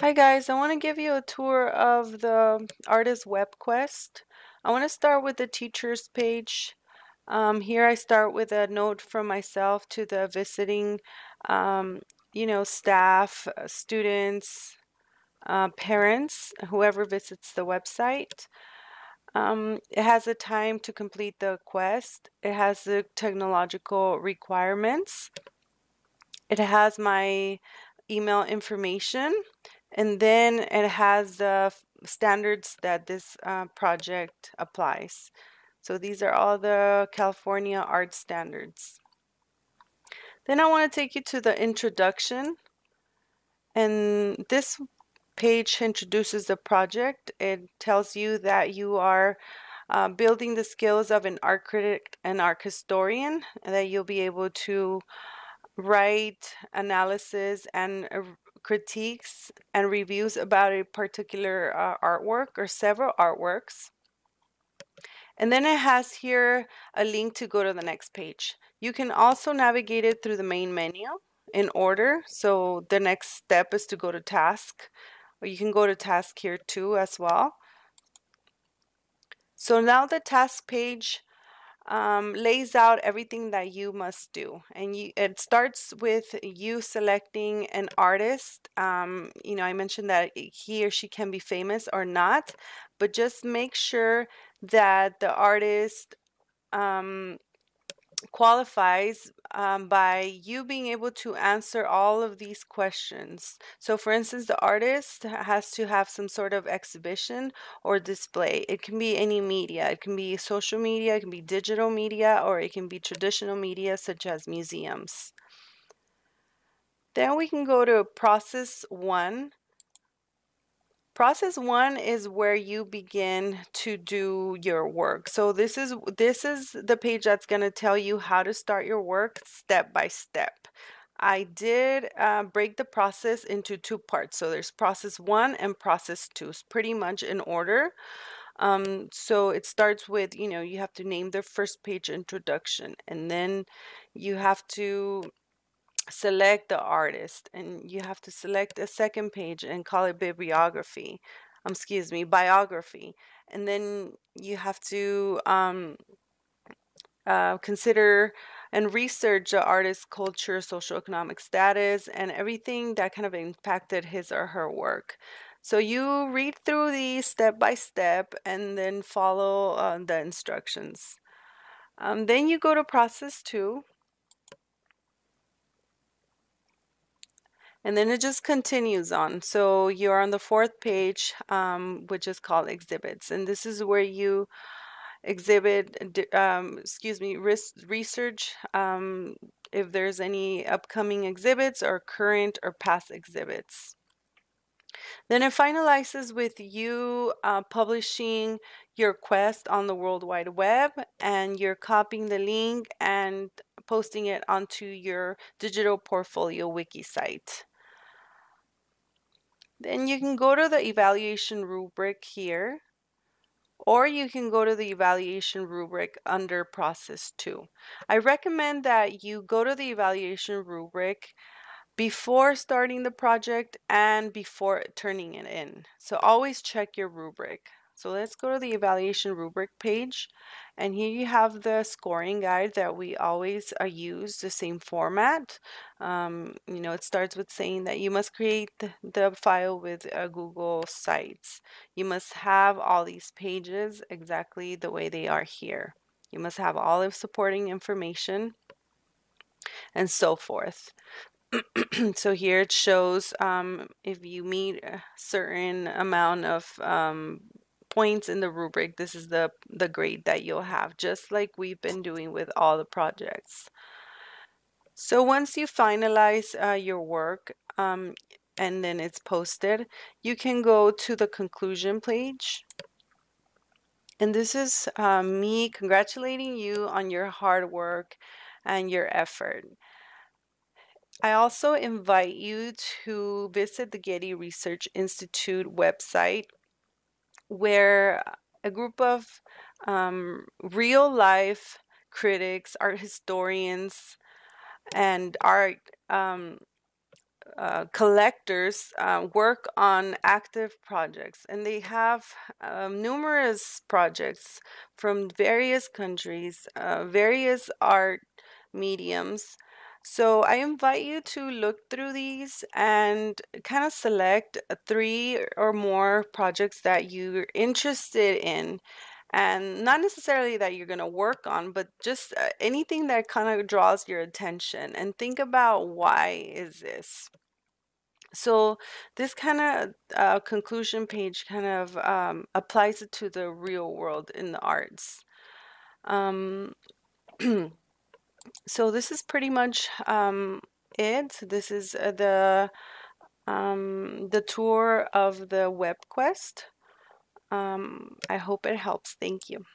Hi guys, I want to give you a tour of the artist WebQuest. I want to start with the teachers page. Here I start with a note from myself to the visiting, um, staff, students, parents, whoever visits the website. It has a time to complete the quest. It has the technological requirements. It has my email information, and then it has the standards that this project applies. So these are all the California art standards. Then I want to take you to the introduction, and this page introduces the project. It tells you that you are building the skills of an art critic and art historian, and that you'll be able to write analysis and critiques and reviews about a particular artwork or several artworks. And then it has here a link to go to the next page. You can also navigate it through the main menu in order. So the next step is to go to task, or you can go to task here too as well. So now the task page lays out everything that you must do. And it starts with you selecting an artist. I mentioned that he or she can be famous or not, but just make sure that the artist um, qualifies by you being able to answer all of these questions. So, for instance, the artist has to have some sort of exhibition or display. It can be any media, it can be social media, it can be digital media, or it can be traditional media such as museums. Then we can go to process one. Process one is where you begin to do your work. So this is the page that's going to tell you how to start your work step by step. I did break the process into two parts. So there's process one and process two. It's pretty much in order. So it starts with, you have to name the first page introduction, and then you have to select the artist, and you have to select a second page and call it bibliography. Excuse me, biography. And then you have to consider and research the artist's culture, socioeconomic status, and everything that kind of impacted his or her work. So you read through these step by step and then follow the instructions. Then you go to process two. And then it just continues on. So you're on the fourth page, which is called exhibits. And this is where you research if there's any upcoming exhibits or current or past exhibits. Then it finalizes with you publishing your quest on the World Wide Web, and you're copying the link and posting it onto your digital portfolio wiki site. Then you can go to the evaluation rubric here, or you can go to the evaluation rubric under process two. I recommend that you go to the evaluation rubric before starting the project and before turning it in. So always check your rubric. So let's go to the evaluation rubric page, and here you have the scoring guide that we always use, the same format. It starts with saying that you must create the file with Google Sites. You must have all these pages exactly the way they are here. You must have all of supporting information and so forth. So here it shows if you meet a certain amount of points in the rubric, this is the grade that you'll have, just like we've been doing with all the projects. So once you finalize your work and then it's posted, you can go to the conclusion page. And this is me congratulating you on your hard work and your effort. I also invite you to visit the Getty Research Institute website, where a group of real life critics, art historians, and art collectors work on active projects, and they have numerous projects from various countries, various art mediums. So I invite you to look through these and kind of select three or more projects that you're interested in, and not necessarily that you're going to work on, but just anything that kind of draws your attention, and think about why is this. So this kind of conclusion page kind of applies it to the real world in the arts. Um, so this is pretty much it. This is the tour of the WebQuest. I hope it helps. Thank you.